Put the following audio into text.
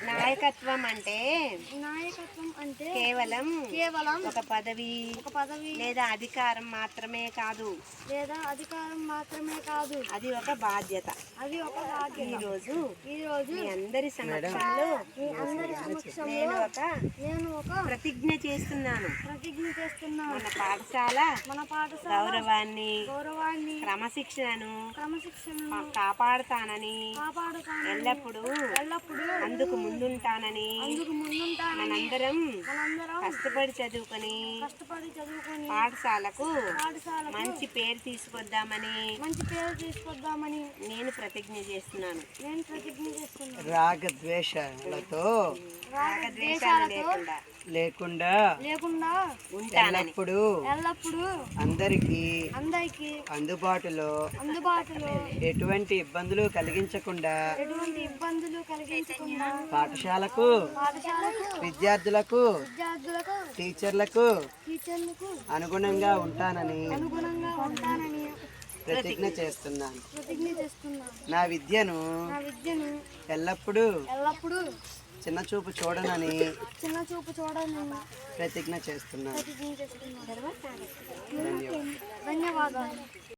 నాయకత్వం అంటే కేవలం ఒక పదవి లేదా అధికారం మాత్రమే కాదు. అది ఒక బాధ్యత. ఈ రోజు మీ అందరి సమక్షంలో నేను ఒక ప్రతిజ్ఞ చేస్తున్నాను. మన పాఠశాల గౌరవాన్ని క్రమశిక్షణను కాపాడుతానని, ఎల్లప్పుడూ అందుకు ముందుంటానని, మనందరం కష్టపడి చదువుకొని పాఠశాలకు మంచి పేరు తీసుకొద్దామని నేను ప్రతిజ్ఞ చేస్తున్నాను. రాగద్వేషాలతో లేకుండా ఎల్లప్పుడూ అందరికీ అందుబాటులో ఎటువంటి ఇబ్బందులు కలిగించకుండా పాఠశాలకు విద్యార్థులకు టీచర్లకు అనుగుణంగా ఉంటానని ప్రతిజ్ఞ చేస్తున్నాను. నా విద్యను ఎల్లప్పుడూ చిన్నచూపు చూడనని ప్రతిజ్ఞ చేస్తున్నాను. ధన్యవాదాలు.